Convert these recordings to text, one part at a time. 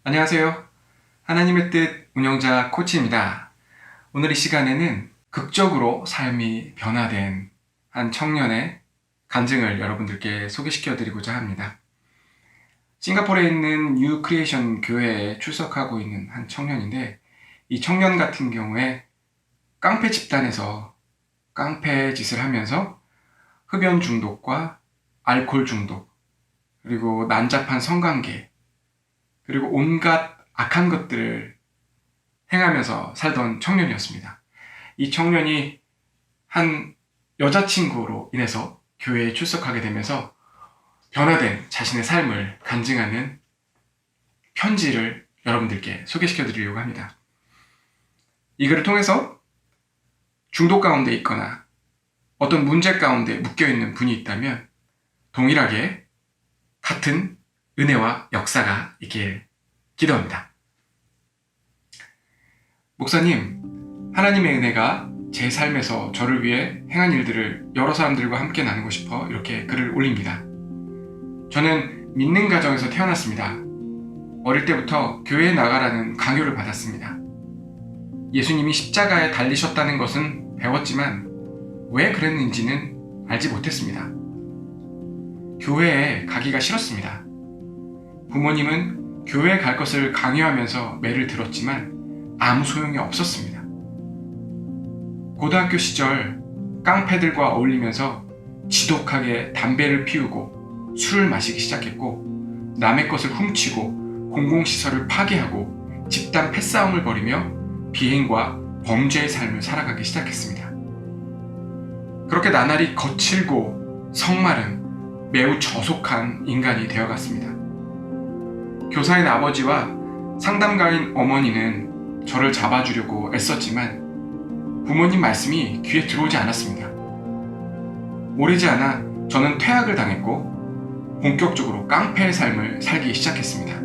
안녕하세요. 하나님의 뜻 운영자 코치입니다. 오늘 이 시간에는 극적으로 삶이 변화된 한 청년의 간증을 여러분들께 소개시켜 드리고자 합니다. 싱가포르에 있는 뉴 크리에이션 교회에 출석하고 있는 한 청년인데, 이 청년 같은 경우에 깡패 집단에서 깡패 짓을 하면서 흡연 중독과 알코올 중독, 그리고 난잡한 성관계, 그리고 온갖 악한 것들을 행하면서 살던 청년이었습니다. 이 청년이 한 여자친구로 인해서 교회에 출석하게 되면서 변화된 자신의 삶을 간증하는 편지를 여러분들께 소개시켜 드리려고 합니다. 이 글을 통해서 중독 가운데 있거나 어떤 문제 가운데 묶여있는 분이 있다면 동일하게 같은 은혜와 역사가 있길 기도합니다. 목사님, 하나님의 은혜가 제 삶에서 저를 위해 행한 일들을 여러 사람들과 함께 나누고 싶어 이렇게 글을 올립니다. 저는 믿는 가정에서 태어났습니다. 어릴 때부터 교회에 나가라는 강요를 받았습니다. 예수님이 십자가에 달리셨다는 것은 배웠지만 왜 그랬는지는 알지 못했습니다. 교회에 가기가 싫었습니다. 부모님은 교회에 갈 것을 강요하면서 매를 들었지만 아무 소용이 없었습니다. 고등학교 시절 깡패들과 어울리면서 지독하게 담배를 피우고 술을 마시기 시작했고, 남의 것을 훔치고 공공시설을 파괴하고 집단 패싸움을 벌이며 비행과 범죄의 삶을 살아가기 시작했습니다. 그렇게 나날이 거칠고 성마른 매우 저속한 인간이 되어갔습니다. 교사인 아버지와 상담가인 어머니는 저를 잡아주려고 애썼지만 부모님 말씀이 귀에 들어오지 않았습니다. 오래지 않아 저는 퇴학을 당했고 본격적으로 깡패의 삶을 살기 시작했습니다.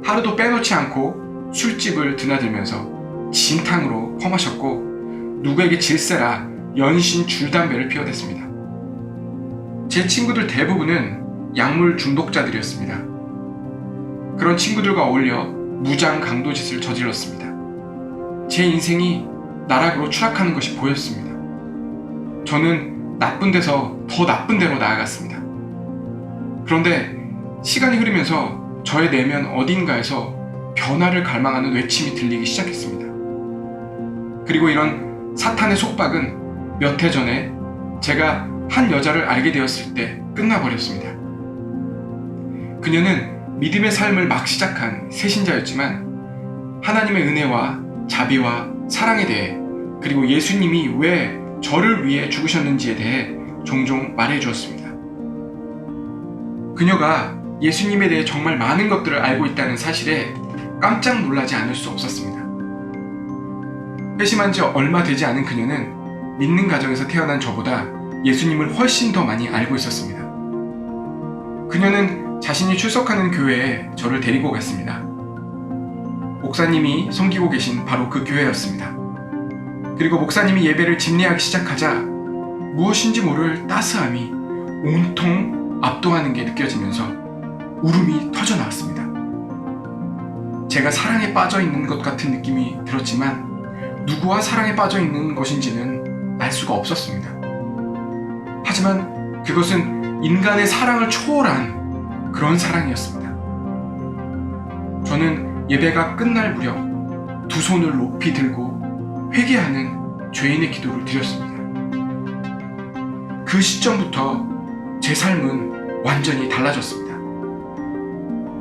하루도 빼놓지 않고 술집을 드나들면서 진탕으로 퍼마셨고 누구에게 질세라 연신 줄담배를 피워댔습니다. 제 친구들 대부분은 약물 중독자들이었습니다. 그런 친구들과 어울려 무장 강도짓을 저질렀습니다. 제 인생이 나락으로 추락하는 것이 보였습니다. 저는 나쁜 데서 더 나쁜 데로 나아갔습니다. 그런데 시간이 흐르면서 저의 내면 어딘가에서 변화를 갈망하는 외침이 들리기 시작했습니다. 그리고 이런 사탄의 속박은 몇 해 전에 제가 한 여자를 알게 되었을 때 끝나버렸습니다. 그녀는 믿음의 삶을 막 시작한 새신자였지만 하나님의 은혜와 자비와 사랑에 대해, 그리고 예수님이 왜 저를 위해 죽으셨는지에 대해 종종 말해주었습니다. 그녀가 예수님에 대해 정말 많은 것들을 알고 있다는 사실에 깜짝 놀라지 않을 수 없었습니다. 회심한 지 얼마 되지 않은 그녀는 믿는 가정에서 태어난 저보다 예수님을 훨씬 더 많이 알고 있었습니다. 그녀는 자신이 출석하는 교회에 저를 데리고 갔습니다. 목사님이 섬기고 계신 바로 그 교회였습니다. 그리고 목사님이 예배를 집례하기 시작하자 무엇인지 모를 따스함이 온통 압도하는 게 느껴지면서 울음이 터져 나왔습니다. 제가 사랑에 빠져 있는 것 같은 느낌이 들었지만 누구와 사랑에 빠져 있는 것인지는 알 수가 없었습니다. 하지만 그것은 인간의 사랑을 초월한 그런 사랑이었습니다. 저는 예배가 끝날 무렵 두 손을 높이 들고 회개하는 죄인의 기도를 드렸습니다. 그 시점부터 제 삶은 완전히 달라졌습니다.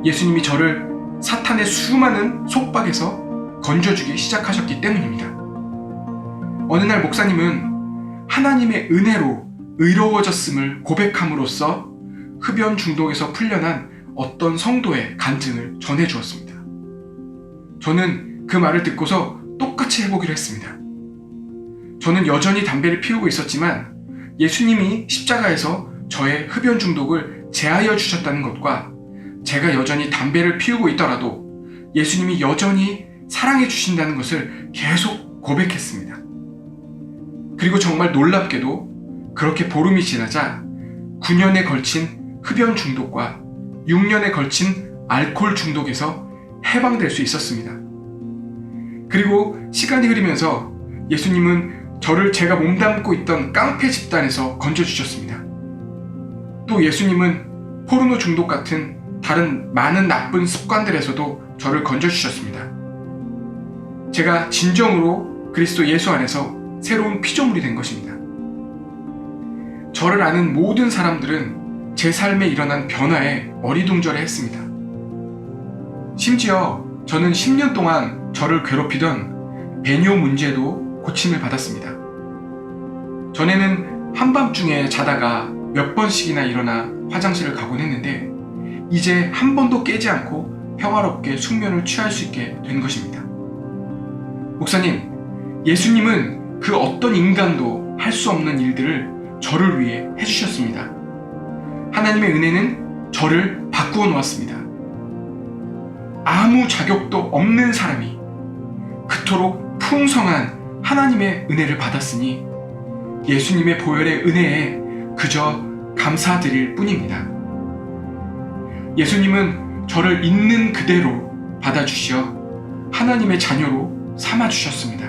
예수님이 저를 사탄의 수많은 속박에서 건져주기 시작하셨기 때문입니다. 어느 날 목사님은 하나님의 은혜로 의로워졌음을 고백함으로써 흡연 중독에서 풀려난 어떤 성도의 간증을 전해주었습니다. 저는 그 말을 듣고서 똑같이 해보기로 했습니다. 저는 여전히 담배를 피우고 있었지만 예수님이 십자가에서 저의 흡연 중독을 제하여 주셨다는 것과 제가 여전히 담배를 피우고 있더라도 예수님이 여전히 사랑해 주신다는 것을 계속 고백했습니다. 그리고 정말 놀랍게도 그렇게 보름이 지나자 9년에 걸친 흡연 중독과 6년에 걸친 알코올 중독에서 해방될 수 있었습니다. 그리고 시간이 흐르면서 예수님은 저를 제가 몸담고 있던 깡패 집단에서 건져주셨습니다. 또 예수님은 포르노 중독 같은 다른 많은 나쁜 습관들에서도 저를 건져주셨습니다. 제가 진정으로 그리스도 예수 안에서 새로운 피조물이 된 것입니다. 저를 아는 모든 사람들은 제 삶에 일어난 변화에 어리둥절해했습니다. 심지어 저는 10년 동안 저를 괴롭히던 배뇨 문제도 고침을 받았습니다. 전에는 한밤중에 자다가 몇 번씩이나 일어나 화장실을 가곤 했는데 이제 한 번도 깨지 않고 평화롭게 숙면을 취할 수 있게 된 것입니다. 목사님, 예수님은 그 어떤 인간도 할 수 없는 일들을 저를 위해 해주셨습니다. 하나님의 은혜는 저를 바꾸어 놓았습니다. 아무 자격도 없는 사람이 그토록 풍성한 하나님의 은혜를 받았으니 예수님의 보혈의 은혜에 그저 감사드릴 뿐입니다. 예수님은 저를 있는 그대로 받아주시어 하나님의 자녀로 삼아주셨습니다.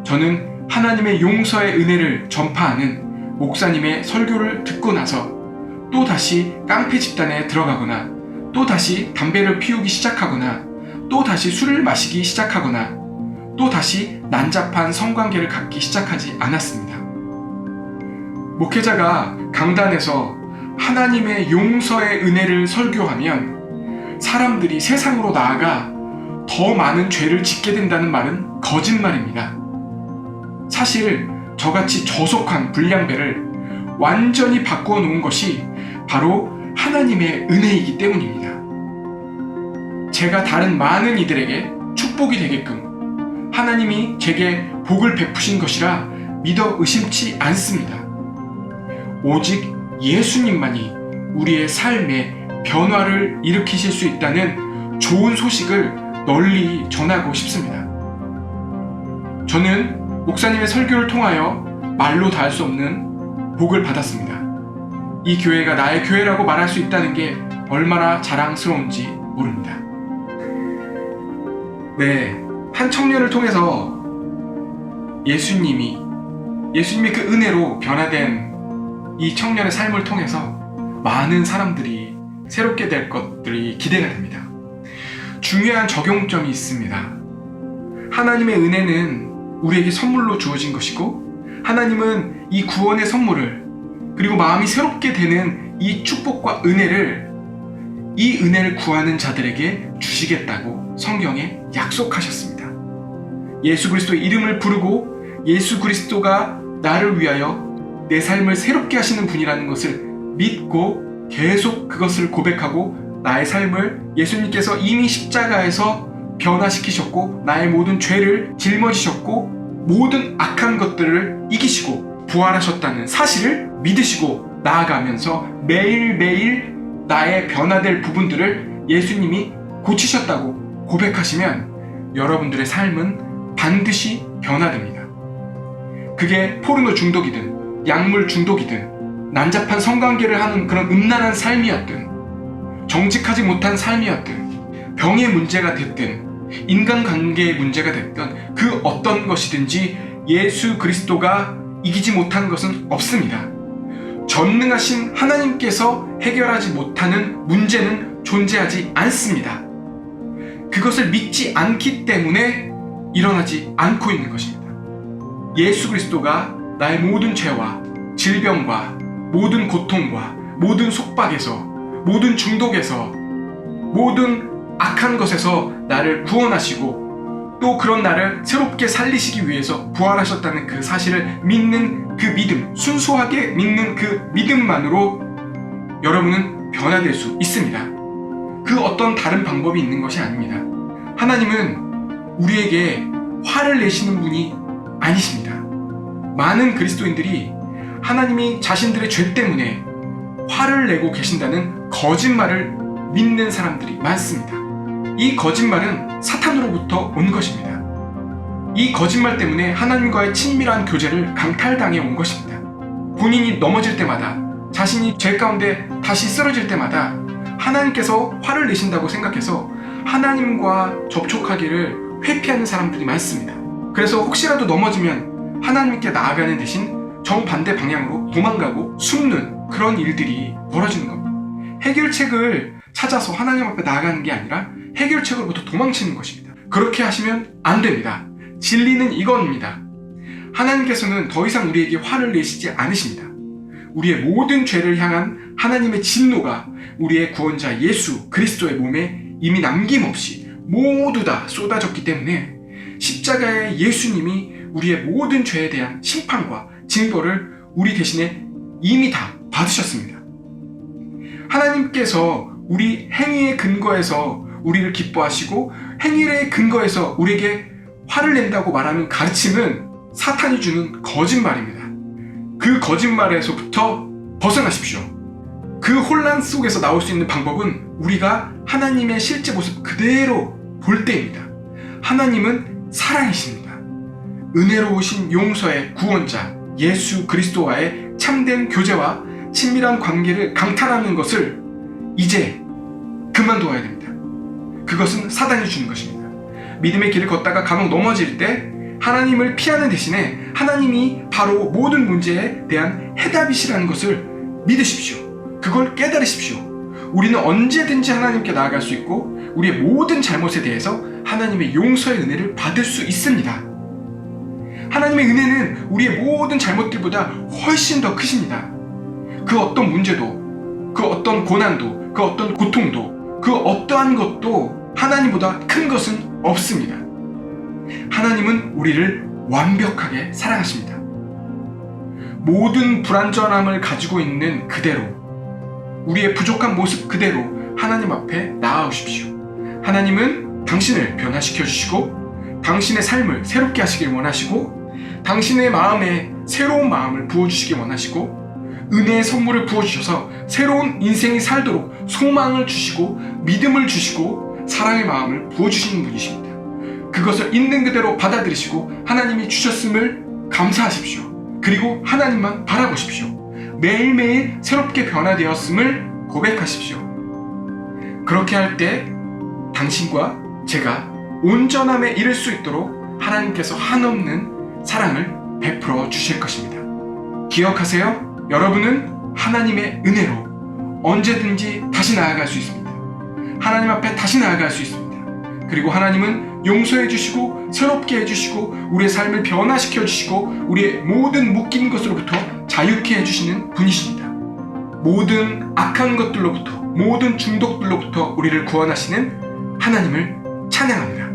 저는 하나님의 용서의 은혜를 전파하는 목사님의 설교를 듣고 나서 또 다시 깡패 집단에 들어가거나 또 다시 담배를 피우기 시작하거나 또 다시 술을 마시기 시작하거나 또 다시 난잡한 성관계를 갖기 시작하지 않았습니다. 목회자가 강단에서 하나님의 용서의 은혜를 설교하면 사람들이 세상으로 나아가 더 많은 죄를 짓게 된다는 말은 거짓말입니다. 사실 저같이 저속한 불량배를 완전히 바꾸어 놓은 것이 바로 하나님의 은혜이기 때문입니다. 제가 다른 많은 이들에게 축복이 되게끔 하나님이 제게 복을 베푸신 것이라 믿어 의심치 않습니다. 오직 예수님만이 우리의 삶에 변화를 일으키실 수 있다는 좋은 소식을 널리 전하고 싶습니다. 저는 목사님의 설교를 통하여 말로 다 할 수 없는 복을 받았습니다. 이 교회가 나의 교회라고 말할 수 있다는 게 얼마나 자랑스러운지 모릅니다. 네, 한 청년을 통해서 예수님이 그 은혜로 변화된 이 청년의 삶을 통해서 많은 사람들이 새롭게 될 것들이 기대가 됩니다. 중요한 적용점이 있습니다. 하나님의 은혜는 우리에게 선물로 주어진 것이고 하나님은 이 구원의 선물을 그리고 마음이 새롭게 되는 이 축복과 이 은혜를 구하는 자들에게 주시겠다고 성경에 약속하셨습니다. 예수 그리스도의 이름을 부르고 예수 그리스도가 나를 위하여 내 삶을 새롭게 하시는 분이라는 것을 믿고 계속 그것을 고백하고 나의 삶을 예수님께서 이미 십자가에서 변화시키셨고 나의 모든 죄를 짊어지셨고 모든 악한 것들을 이기시고 부활하셨다는 사실을 믿으시고 나아가면서 매일매일 나의 변화될 부분들을 예수님이 고치셨다고 고백하시면 여러분들의 삶은 반드시 변화됩니다. 그게 포르노 중독이든 약물 중독이든 난잡한 성관계를 하는 그런 음란한 삶이었든 정직하지 못한 삶이었든 병의 문제가 됐든 인간관계의 문제가 됐든 그 어떤 것이든지 예수 그리스도가 이기지 못한 것은 없습니다. 전능하신 하나님께서 해결하지 못하는 문제는 존재하지 않습니다. 그것을 믿지 않기 때문에 일어나지 않고 있는 것입니다. 예수 그리스도가 나의 모든 죄와 질병과 모든 고통과 모든 속박에서 모든 중독에서 모든 악한 것에서 나를 구원하시고 또 그런 나를 새롭게 살리시기 위해서 부활하셨다는 그 사실을 믿는 그 믿음, 순수하게 믿는 그 믿음만으로 여러분은 변화될 수 있습니다. 그 어떤 다른 방법이 있는 것이 아닙니다. 하나님은 우리에게 화를 내시는 분이 아니십니다. 많은 그리스도인들이 하나님이 자신들의 죄 때문에 화를 내고 계신다는 거짓말을 믿는 사람들이 많습니다. 이 거짓말은 사탄으로부터 온 것입니다. 이 거짓말 때문에 하나님과의 친밀한 교제를 강탈당해 온 것입니다. 본인이 넘어질 때마다 자신이 죄 가운데 다시 쓰러질 때마다 하나님께서 화를 내신다고 생각해서 하나님과 접촉하기를 회피하는 사람들이 많습니다. 그래서 혹시라도 넘어지면 하나님께 나아가는 대신 정반대 방향으로 도망가고 숨는 그런 일들이 벌어지는 겁니다. 해결책을 찾아서 하나님 앞에 나아가는 게 아니라 해결책으로부터 도망치는 것입니다. 그렇게 하시면 안 됩니다. 진리는 이겁니다. 하나님께서는 더 이상 우리에게 화를 내시지 않으십니다. 우리의 모든 죄를 향한 하나님의 진노가 우리의 구원자 예수 그리스도의 몸에 이미 남김없이 모두 다 쏟아졌기 때문에 십자가의 예수님이 우리의 모든 죄에 대한 심판과 징벌을 우리 대신에 이미 다 받으셨습니다. 하나님께서 우리 행위의 근거에서 우리를 기뻐하시고 행위의 근거에서 우리에게 화를 낸다고 말하는 가르침은 사탄이 주는 거짓말입니다. 그 거짓말에서부터 벗어나십시오. 그 혼란 속에서 나올 수 있는 방법은 우리가 하나님의 실제 모습 그대로 볼 때입니다. 하나님은 사랑이십니다. 은혜로우신 용서의 구원자 예수 그리스도와의 참된 교제와 친밀한 관계를 강탈하는 것을 이제 그만둬야 됩니다. 그것은 사단이 주는 것입니다. 믿음의 길을 걷다가 간혹 넘어질 때 하나님을 피하는 대신에 하나님이 바로 모든 문제에 대한 해답이시라는 것을 믿으십시오. 그걸 깨달으십시오. 우리는 언제든지 하나님께 나아갈 수 있고 우리의 모든 잘못에 대해서 하나님의 용서의 은혜를 받을 수 있습니다. 하나님의 은혜는 우리의 모든 잘못들보다 훨씬 더 크십니다. 그 어떤 문제도, 그 어떤 고난도, 그 어떤 고통도, 그 어떠한 것도 하나님보다 큰 것은 없습니다. 하나님은 우리를 완벽하게 사랑하십니다. 모든 불완전함을 가지고 있는 그대로, 우리의 부족한 모습 그대로 하나님 앞에 나아오십시오. 하나님은 당신을 변화시켜 주시고 당신의 삶을 새롭게 하시길 원하시고 당신의 마음에 새로운 마음을 부어주시길 원하시고 은혜의 선물을 부어주셔서 새로운 인생이 살도록 소망을 주시고 믿음을 주시고 사랑의 마음을 부어주시는 분이십니다. 그것을 있는 그대로 받아들이시고 하나님이 주셨음을 감사하십시오. 그리고 하나님만 바라보십시오. 매일매일 새롭게 변화되었음을 고백하십시오. 그렇게 할 때 당신과 제가 온전함에 이를 수 있도록 하나님께서 한없는 사랑을 베풀어 주실 것입니다. 기억하세요. 여러분은 하나님의 은혜로 언제든지 다시 나아갈 수 있습니다. 하나님 앞에 다시 나아갈 수 있습니다. 그리고 하나님은 용서해 주시고 새롭게 해주시고 우리의 삶을 변화시켜 주시고 우리의 모든 묶인 것으로부터 자유케 해주시는 분이십니다. 모든 악한 것들로부터 모든 중독들로부터 우리를 구원하시는 하나님을 찬양합니다.